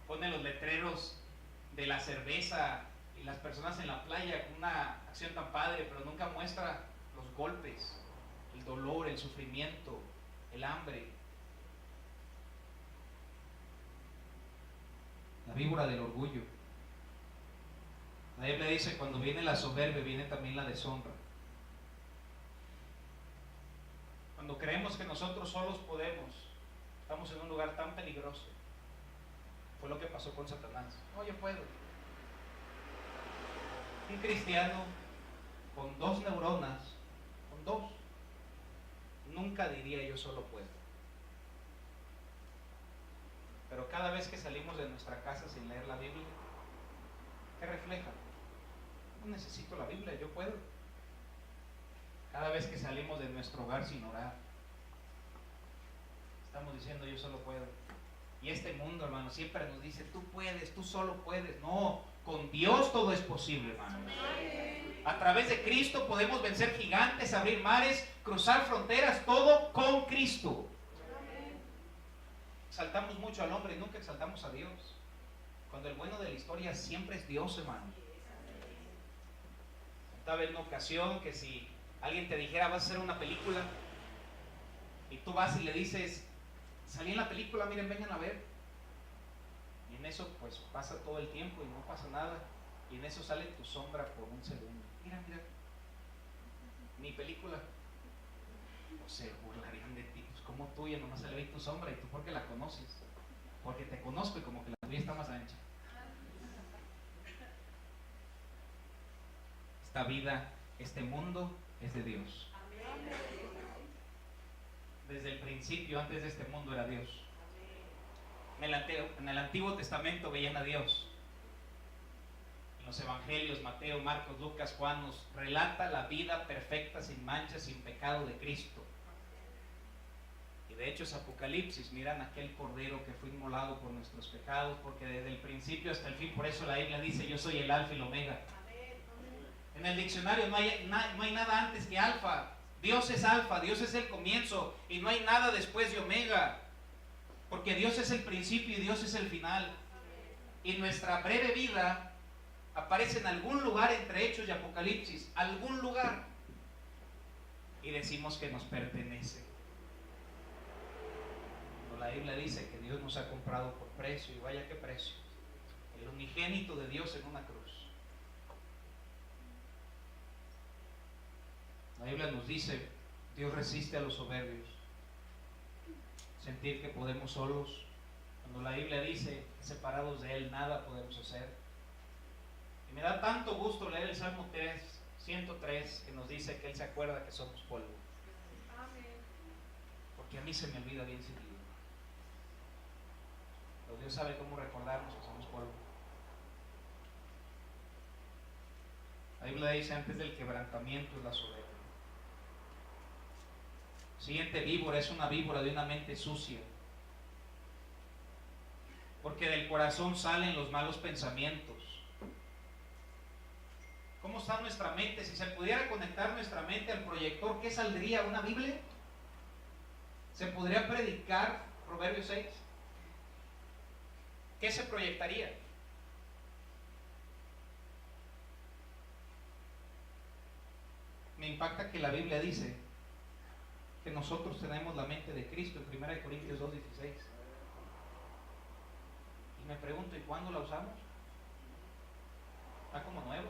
Speaker 1: Pone los letreros de la cerveza y las personas en la playa con una acción tan padre, pero nunca muestra los golpes, el dolor, el sufrimiento, el hambre. La víbora del orgullo. La Biblia dice: cuando viene la soberbia, viene también la deshonra. Cuando creemos que nosotros solos podemos, estamos en un lugar tan peligroso. Fue lo que pasó con Satanás. No, yo puedo. Un cristiano con 2 neuronas, con 2, nunca diría yo solo puedo. Pero cada vez que salimos de nuestra casa sin leer la Biblia, ¿qué refleja? No necesito la Biblia, yo puedo. Cada vez que salimos de nuestro hogar sin orar, estamos diciendo yo solo puedo. Y este mundo, hermano, siempre nos dice, tú puedes, tú solo puedes. No, con Dios todo es posible, hermano. A través de Cristo podemos vencer gigantes, abrir mares, cruzar fronteras, todo con Cristo. Exaltamos mucho al hombre y nunca exaltamos a Dios. Cuando el bueno de la historia siempre es Dios, hermano. Estaba en una ocasión que si alguien te dijera, vas a hacer una película, y tú vas y le dices, salí en la película, miren, vengan a ver. Y en eso pues pasa todo el tiempo y no pasa nada. Y en eso sale tu sombra por un segundo. Mira, mira, mi película. O se burlarían de ti. Pues como tuya, nomás sale ahí tu sombra. ¿Y tú por qué la conoces? Porque te conozco y como que la tuya está más ancha. Esta vida, este mundo es de Dios. Desde el principio, antes de este mundo era Dios. En el Antiguo Testamento veían a Dios. En los evangelios, Mateo, Marcos, Lucas, Juan nos relata la vida perfecta, sin mancha, sin pecado de Cristo. Y de hecho es Apocalipsis, miran aquel cordero que fue inmolado por nuestros pecados, porque desde el principio hasta el fin, por eso la Biblia dice, yo soy el alfa y el omega. En el diccionario no hay nada antes que alfa. Dios es alfa, Dios es el comienzo y no hay nada después de omega. Porque Dios es el principio y Dios es el final. Y nuestra breve vida aparece en algún lugar entre Hechos y Apocalipsis, algún lugar. Y decimos que nos pertenece. Cuando la Biblia dice que Dios nos ha comprado por precio, y vaya qué precio. El unigénito de Dios en una cruz. La Biblia nos dice, Dios resiste a los soberbios. Sentir que podemos solos. Cuando la Biblia dice, separados de Él nada podemos hacer. Y me da tanto gusto leer el Salmo 103, que nos dice que Él se acuerda que somos polvo. Porque a mí se me olvida bien seguido. Pero Dios sabe cómo recordarnos que somos polvo. La Biblia dice, antes del quebrantamiento es la soberbia. Siguiente víbora es una víbora de una mente sucia. Porque del corazón salen los malos pensamientos. ¿Cómo está nuestra mente? Si se pudiera conectar nuestra mente al proyector, ¿qué saldría? ¿Una Biblia? ¿Se podría predicar Proverbios 6? ¿Qué se proyectaría? Me impacta que la Biblia dice que nosotros tenemos la mente de Cristo en 1 Corintios 2:16. Y me pregunto, ¿y cuándo la usamos? Está como nueva.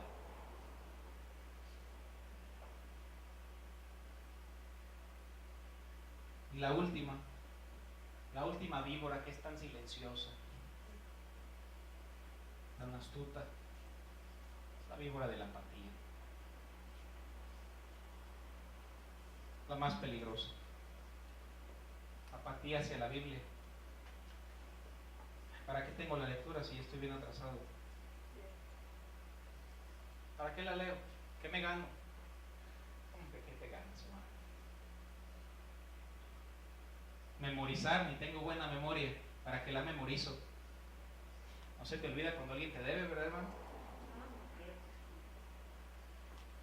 Speaker 1: Y la última víbora que es tan silenciosa, tan astuta, es la víbora de la apatía. La más peligrosa. Apatía hacia la Biblia. ¿Para qué tengo la lectura si estoy bien atrasado? ¿Para qué la leo? ¿Qué me gano? ¿Cómo que qué te ganas, hermano? Memorizar, ni tengo buena memoria. ¿Para qué la memorizo? No se te olvida cuando alguien te debe, ¿verdad, hermano?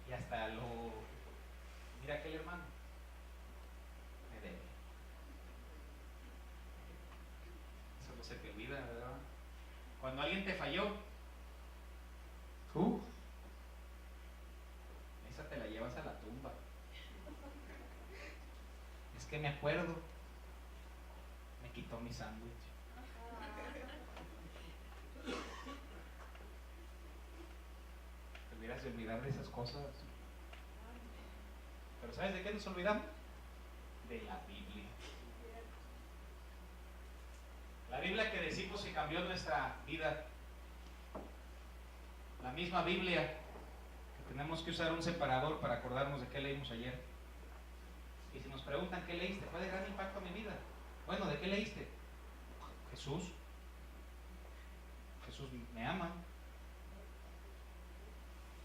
Speaker 1: Y hasta mira aquel hermano. Me debe. Eso no se te olvida, ¿verdad? Cuando alguien te falló, esa te la llevas a la tumba. Es que me acuerdo, me quitó mi sándwich. Te hubieras de olvidar de esas cosas. Pero ¿sabes de qué nos olvidamos? De la Biblia. La Biblia que decimos que cambió nuestra vida. La misma Biblia que tenemos que usar un separador para acordarnos de qué leímos ayer. Y si nos preguntan qué leíste, fue de gran impacto a mi vida. Bueno, ¿de qué leíste? Jesús. Jesús me ama.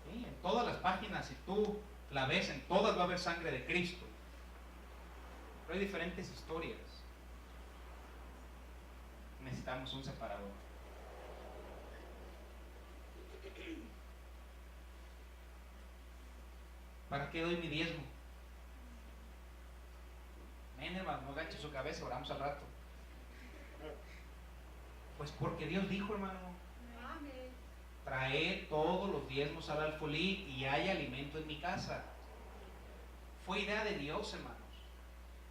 Speaker 1: ¿Sí? mí. En todas las páginas, si tú la ves, en todas va a haber sangre de Cristo. Pero hay diferentes historias. Necesitamos un separador. ¿Para qué doy mi diezmo? Ven, hermano, no agache su cabeza, oramos al rato. Pues porque Dios dijo, hermano, trae todos los diezmos al alfolí y hay alimento en mi casa. Fue idea de Dios, hermanos.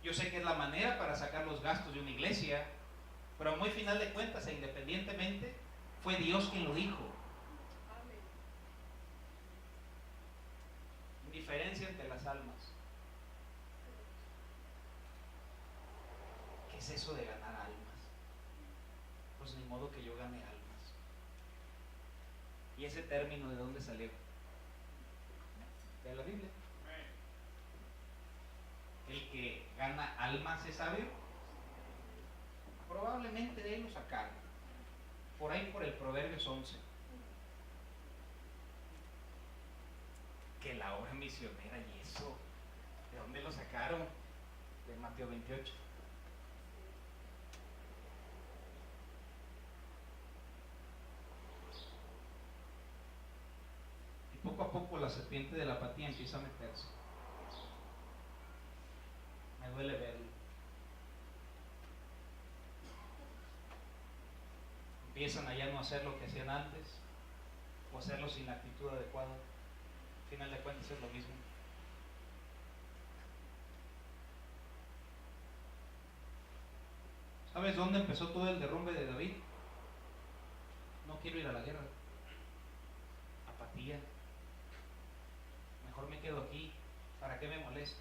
Speaker 1: Yo sé que es la manera para sacar los gastos de una iglesia, pero a muy final de cuentas e independientemente, fue Dios quien lo dijo. Diferencia entre las almas. ¿Qué es eso de ganar almas? Pues ni modo que yo gane almas. ¿Y ese término de dónde salió? De la Biblia. El que gana almas es sabio. Probablemente de ahí lo sacaron. Por ahí por el Proverbios 11. Que la obra misionera y eso, ¿de dónde lo sacaron? De Mateo 28. Y poco a poco la serpiente de la apatía empieza a meterse. Me duele verlo. Empiezan a ya no hacer lo que hacían antes, o hacerlo sin la actitud adecuada. Al final de cuentas es lo mismo. ¿Sabes dónde empezó todo el derrumbe de David? No quiero ir a la guerra. Apatía. Mejor me quedo aquí. ¿Para qué me molesto?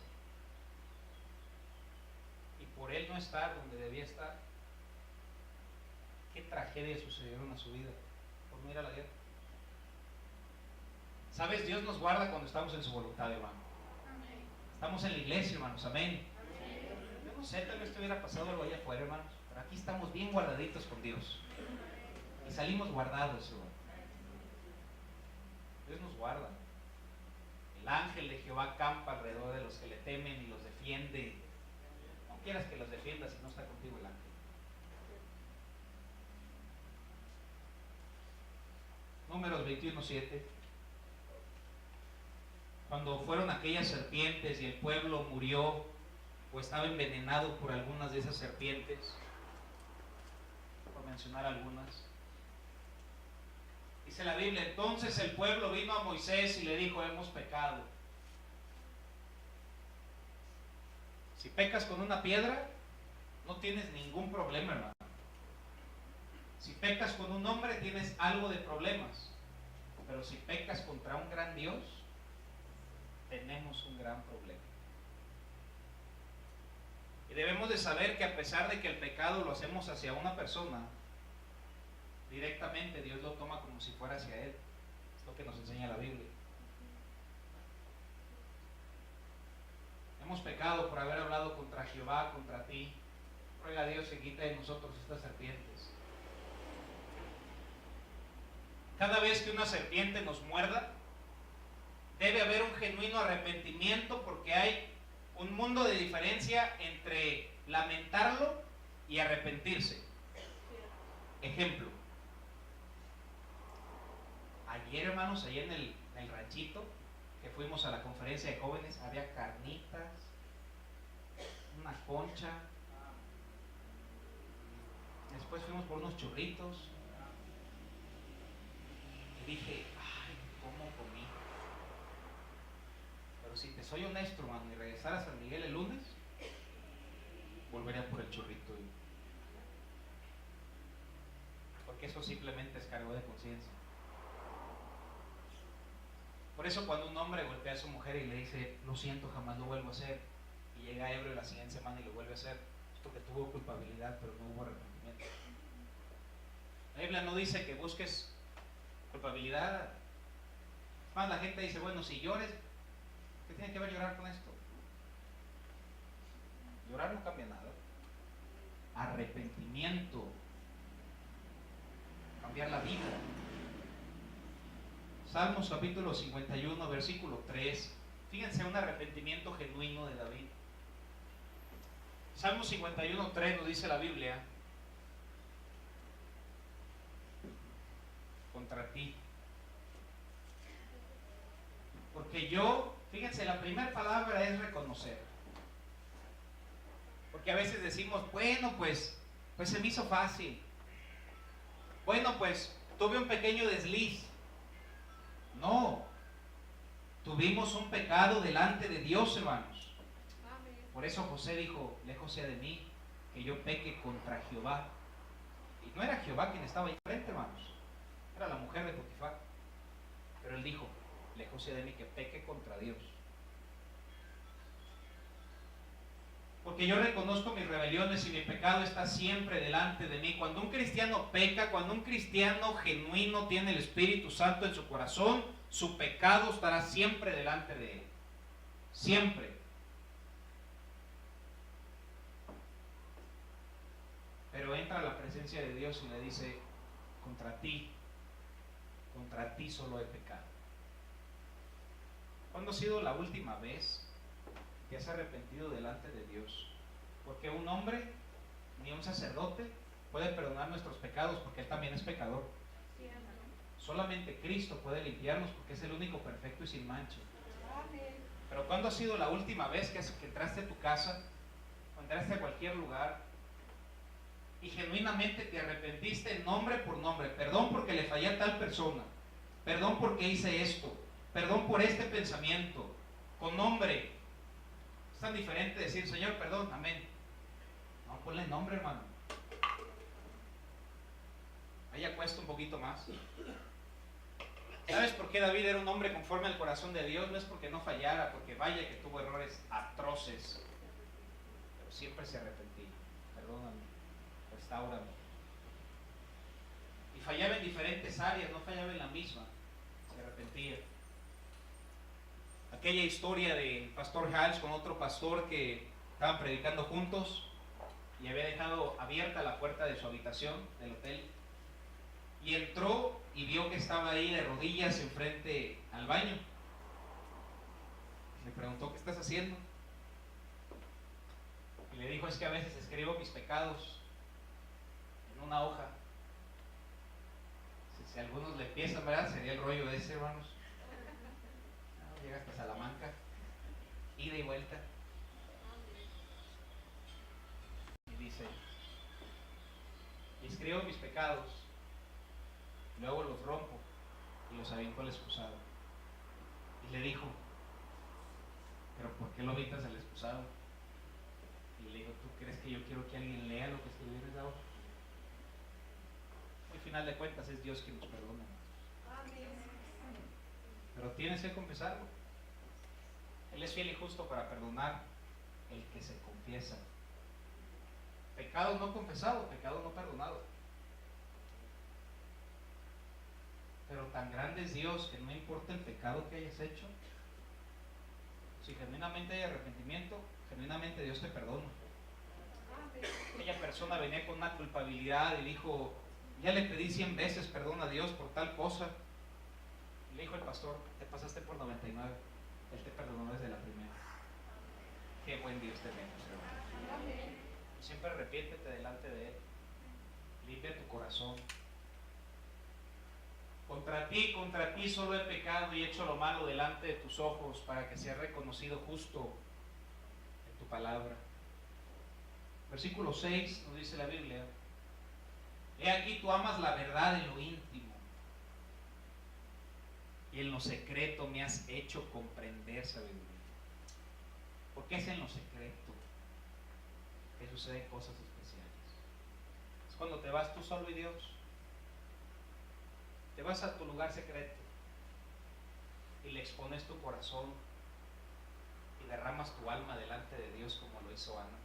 Speaker 1: Y por él no estar donde debía estar, ¿qué tragedia sucedieron a su vida? Por no ir a la guerra. ¿Sabes? Dios nos guarda cuando estamos en su voluntad, hermano. Amén. Estamos en la iglesia, hermanos. Amén. Amén. Yo no sé, tal vez te hubiera pasado algo allá afuera, hermanos. Pero aquí estamos bien guardaditos con Dios. Y salimos guardados, hermano. Dios nos guarda. El ángel de Jehová campa alrededor de los que le temen y los defiende. No quieras que los defienda si no está contigo el ángel. Números 21:7. Cuando fueron aquellas serpientes y el pueblo murió o estaba envenenado por algunas de esas serpientes, por mencionar algunas, dice la Biblia, entonces el pueblo vino a Moisés y le dijo, hemos pecado. Si pecas con una piedra, no tienes ningún problema, hermano. Si pecas con un hombre, tienes algo de problemas. Pero si pecas contra un gran Dios, tenemos un gran problema. Y debemos de saber que a pesar de que el pecado lo hacemos hacia una persona, directamente Dios lo toma como si fuera hacia él. Es lo que nos enseña la Biblia. Hemos pecado por haber hablado contra Jehová, contra ti. Ruega a Dios que quite de nosotros estas serpientes. Cada vez que una serpiente nos muerda, debe haber un genuino arrepentimiento, porque hay un mundo de diferencia entre lamentarlo y arrepentirse. Ejemplo. Ayer, hermanos, allá en el ranchito, que fuimos a la conferencia de jóvenes, había carnitas, una concha. Después fuimos por unos churritos. Y dije, ay, ¿cómo comí? Pero si te soy honesto, hermano, y regresar a San Miguel el lunes, volvería por el churrito. Porque eso simplemente es cargo de conciencia. Por eso cuando un hombre golpea a su mujer y le dice, lo siento, jamás lo vuelvo a hacer, y llega ebrio la siguiente semana y lo vuelve a hacer, es porque tuvo culpabilidad, pero no hubo arrepentimiento. La Biblia no dice que busques culpabilidad. Más la gente dice, bueno, si llores, ¿qué tiene que ver llorar con esto? Llorar no cambia nada. Arrepentimiento, cambiar la vida, Salmos capítulo 51, versículo 3. Fíjense, un arrepentimiento genuino de David. Salmos 51, 3 nos dice la Biblia: contra ti. Porque yo, fíjense, la primera palabra es reconocer. Porque a veces decimos, bueno, pues se me hizo fácil. Bueno, pues tuve un pequeño desliz. No, tuvimos un pecado delante de Dios, hermanos. Por eso José dijo, lejos sea de mí que yo peque contra Jehová. Y no era Jehová quien estaba ahí frente, hermanos, era la mujer de Potifar. Pero él dijo, lejos sea de mí que peque contra Dios. Porque yo reconozco mis rebeliones y mi pecado está siempre delante de mí. Cuando un cristiano peca, cuando un cristiano genuino tiene el Espíritu Santo en su corazón, su pecado estará siempre delante de él. Siempre. Pero entra a la presencia de Dios y le dice, contra ti solo he pecado. ¿Cuándo ha sido la última vez que has arrepentido delante de Dios? Porque un hombre ni un sacerdote puede perdonar nuestros pecados, porque él también es pecador. Solamente Cristo puede limpiarnos, porque es el único perfecto y sin mancha. Pero ¿cuándo ha sido la última vez que entraste a tu casa o entraste a cualquier lugar y genuinamente te arrepentiste nombre por nombre? Perdón porque le fallé a tal persona, perdón porque hice esto, perdón por este pensamiento, con nombre. Es tan diferente decir, Señor, perdón, amén. No, ponle nombre, hermano. Ahí cuesta un poquito más. ¿Sabes por qué David era un hombre conforme al corazón de Dios? No es porque no fallara, porque vaya que tuvo errores atroces, pero siempre se arrepentía. Perdóname, restáurame. Y fallaba en diferentes áreas, no fallaba en la misma, se arrepentía. Aquella historia del pastor Hals con otro pastor que estaban predicando juntos y había dejado abierta la puerta de su habitación del hotel, y entró y vio que estaba ahí de rodillas enfrente al baño. Le preguntó, ¿qué estás haciendo? Y le dijo, es que a veces escribo mis pecados en una hoja. Si algunos le empiezan, ¿verdad? Sería el rollo de ese, hermanos. Llega hasta Salamanca, ida y vuelta. Y dice, y escribo mis pecados, luego los rompo y los aviento al excusado. Y le dijo, ¿pero por qué lo avientas al excusado? Y le dijo, ¿tú crees que yo quiero que alguien lea lo que escribí en esa hoja? Al final de cuentas es Dios quien nos perdona. Pero tienes que confesarlo. Él es fiel y justo para perdonar el que se confiesa. Pecado no confesado, pecado no perdonado. Pero tan grande es Dios que no importa el pecado que hayas hecho, si genuinamente hay arrepentimiento, genuinamente Dios te perdona. Aquella persona venía con una culpabilidad y dijo, ya le pedí 100 veces perdón a Dios por tal cosa. Y le dijo el pastor, te pasaste por 99, Él te perdonó desde la primera. Qué buen Dios tenemos, hermano. Siempre arrepiéntete delante de Él, limpia tu corazón. Contra ti solo he pecado y hecho lo malo delante de tus ojos, para que seas reconocido justo en tu palabra. Versículo 6 nos dice la Biblia, he aquí tú amas la verdad en lo íntimo, y en lo secreto me has hecho comprender sabiduría. Porque es en lo secreto que suceden cosas especiales. Es cuando te vas tú solo y Dios. Te vas a tu lugar secreto y le expones tu corazón y derramas tu alma delante de Dios, como lo hizo Ana.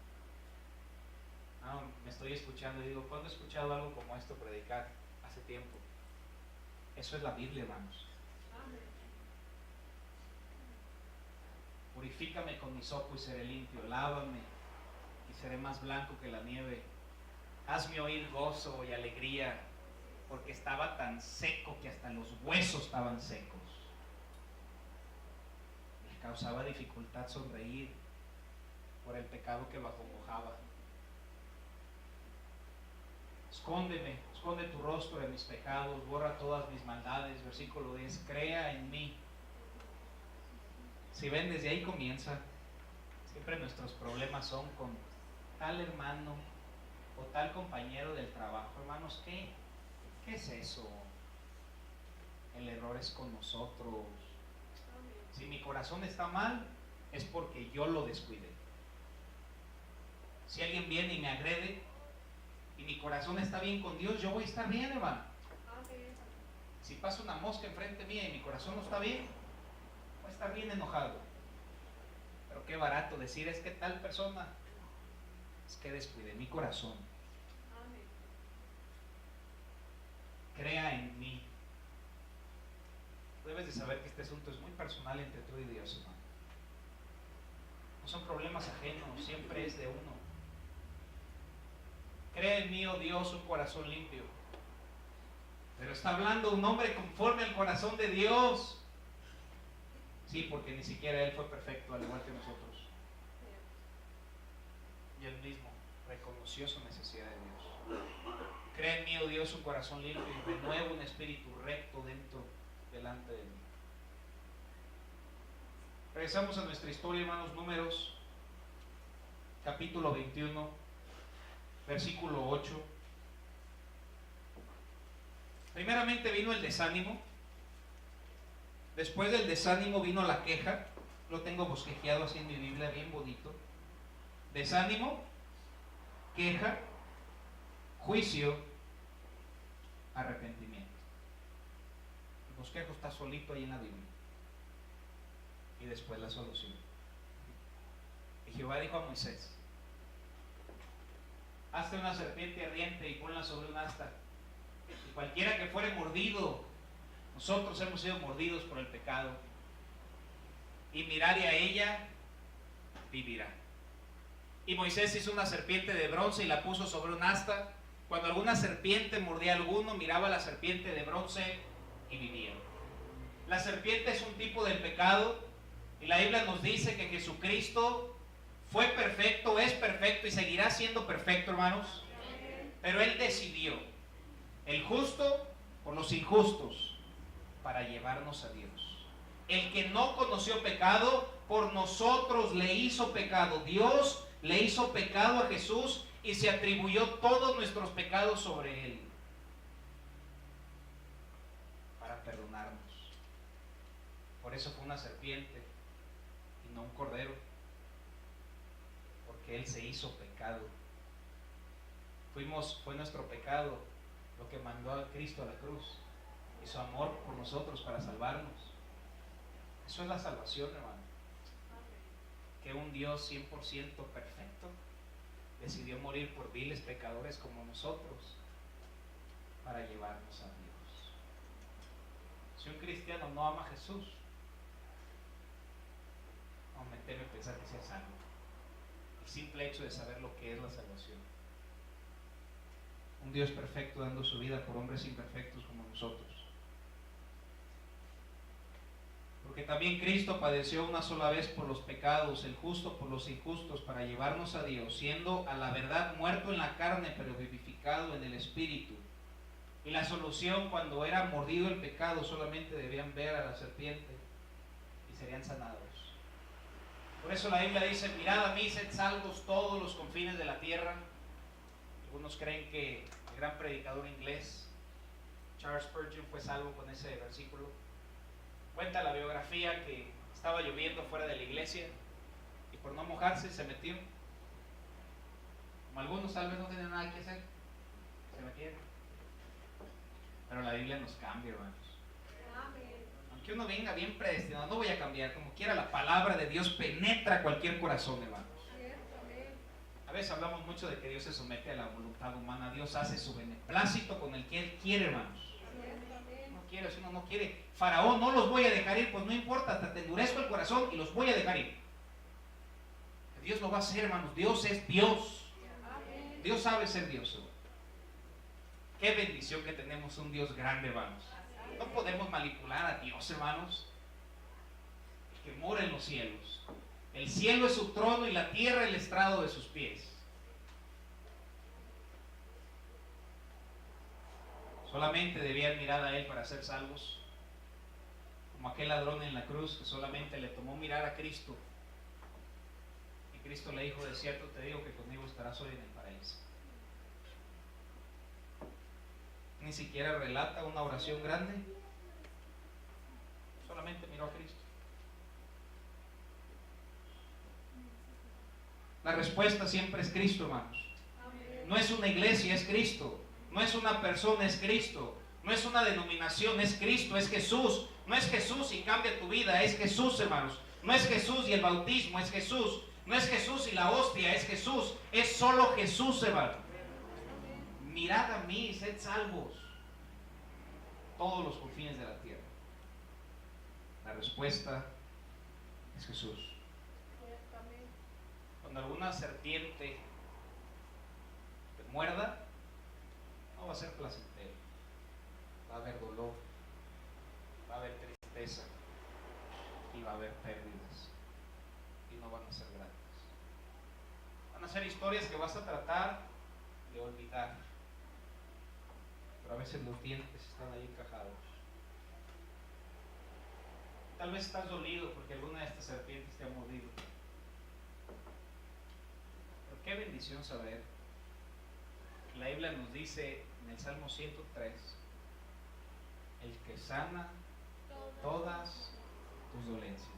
Speaker 1: Me estoy escuchando y digo, ¿cuándo he escuchado algo como esto predicar? Hace tiempo. Eso es la Biblia, hermanos. Purifícame con hisopo y seré limpio, lávame y seré más blanco que la nieve. Hazme oír gozo y alegría, porque estaba tan seco que hasta los huesos estaban secos. Le causaba dificultad sonreír por el pecado que lo acongojaba. Escóndeme, esconde tu rostro de mis pecados, borra todas mis maldades. Versículo 10, crea en mí. Si ven, desde ahí comienza. Siempre nuestros problemas son con tal hermano o tal compañero del trabajo. Hermanos, ¿qué es eso? El error es con nosotros. Si mi corazón está mal, es porque yo lo descuidé. Si alguien viene y me agrede y mi corazón está bien con Dios, yo voy a estar bien, hermano. Si pasa una mosca enfrente mía y mi corazón no está bien, voy a estar bien enojado. Pero qué barato decir, es que tal persona, es que descuidé mi corazón. Crea en mí. Debes de saber que este asunto es muy personal entre tú y Dios, hermano. No son problemas ajenos, siempre es de uno. Crea en mí, oh Dios, un corazón limpio. Pero está hablando un hombre conforme al corazón de Dios. Sí, porque ni siquiera Él fue perfecto, al igual que nosotros. Y Él mismo reconoció su necesidad de Dios. Crea en mí, oh Dios, un corazón limpio y renueva un espíritu recto delante de mí. Regresamos a nuestra historia, hermanos. Números, capítulo 21, versículo 8. Primeramente vino el desánimo. Después del desánimo vino la queja. Lo tengo bosquejeado así en mi Biblia, bien bonito. Desánimo, queja, juicio, arrepentimiento. El bosquejo está solito ahí en la Biblia. Y después la solución. Y Jehová dijo a Moisés: hazte una serpiente ardiente y ponla sobre un asta. Y cualquiera que fuere mordido, nosotros hemos sido mordidos por el pecado, y mirare a ella, vivirá. Y Moisés hizo una serpiente de bronce y la puso sobre un asta. Cuando alguna serpiente mordía a alguno, miraba a la serpiente de bronce y vivía. La serpiente es un tipo del pecado, y la Biblia nos dice que Jesucristo fue perfecto, es perfecto y seguirá siendo perfecto, hermanos. Pero Él decidió, el justo por los injustos, para llevarnos a Dios. El que no conoció pecado, por nosotros le hizo pecado. Dios le hizo pecado a Jesús y se atribuyó todos nuestros pecados sobre Él, para perdonarnos. Por eso fue una serpiente y no un cordero, porque Él se hizo pecado. Fue nuestro pecado lo que mandó a Cristo a la cruz, y su amor por nosotros para salvarnos. Eso es la salvación, hermano. Que un Dios 100% perfecto decidió morir por viles pecadores como nosotros para llevarnos a Dios. Si un cristiano no ama a Jesús, no me teme pensar que sea salvo. El simple hecho de saber lo que es la salvación. Un Dios perfecto dando su vida por hombres imperfectos como nosotros. Porque también Cristo padeció una sola vez por los pecados, el justo por los injustos, para llevarnos a Dios, siendo a la verdad muerto en la carne, pero vivificado en el Espíritu. Y la solución, cuando era mordido el pecado, solamente debían ver a la serpiente y serían sanados. Por eso la Biblia dice: mirad a mí, sed salvos todos los confines de la tierra. Algunos creen que el gran predicador inglés Charles Spurgeon fue salvo con ese versículo. Cuenta la biografía que estaba lloviendo fuera de la iglesia y por no mojarse se metió. Como algunos tal vez no tenían nada que hacer, se metieron. Pero la Biblia nos cambia, hermanos. Aunque uno venga bien predestinado, no voy a cambiar. Como quiera, la palabra de Dios penetra cualquier corazón, hermanos. A veces hablamos mucho de que Dios se somete a la voluntad humana. Dios hace su beneplácito con el que Él quiere, hermanos. No quiere, si uno no quiere. Faraón, no los voy a dejar ir, pues no importa, hasta te endurezco el corazón y los voy a dejar ir. Dios lo va a hacer, hermanos. Dios es Dios. Dios sabe ser Dios. Qué bendición que tenemos un Dios grande, hermanos. No podemos manipular a Dios, hermanos. El que mora en los cielos. El cielo es su trono y la tierra el estrado de sus pies. Solamente debían mirar a Él para ser salvos. Como aquel ladrón en la cruz que solamente le tomó mirar a Cristo. Y Cristo le dijo, de cierto te digo que conmigo estarás hoy en el paraíso. Ni siquiera relata una oración grande. Solamente miró a Cristo. La respuesta siempre es Cristo, hermanos. No es una iglesia, es Cristo. No es una persona, es Cristo. No es una denominación, es Cristo, es Jesús. No es Jesús y cambia tu vida, es Jesús, hermanos. No es Jesús y el bautismo, es Jesús. No es Jesús y la hostia, es Jesús. Es solo Jesús, hermano. Mirad a mí y sed salvos, todos los confines de la tierra. La respuesta es Jesús. Cuando alguna serpiente te muerda, no va a ser placentero. Va a haber dolor, va a haber tristeza y va a haber pérdidas. Y no van a ser gratas. Van a ser historias que vas a tratar de olvidar. Pero a veces los dientes están ahí encajados. Tal vez estás dolido porque alguna de estas serpientes te ha mordido. Pero qué bendición saber. La Biblia nos dice en el Salmo 103, el que sana todas tus dolencias.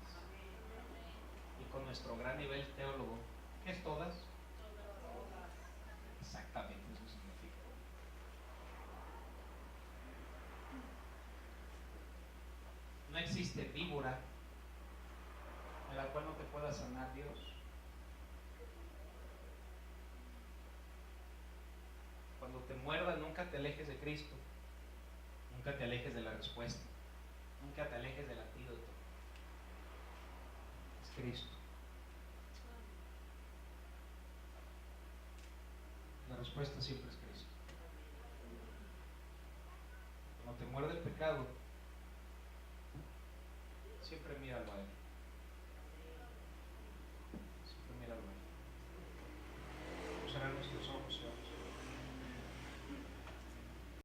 Speaker 1: Y con nuestro gran nivel teólogo, ¿qué es todas? Exactamente eso significa. No existe víbora en la cual no te pueda sanar Dios. Cuando te muerda, nunca te alejes de Cristo. Nunca te alejes de la respuesta. Nunca te alejes del antídoto. Es Cristo. La respuesta siempre es Cristo. Cuando te muerde el pecado, siempre míralo a Él.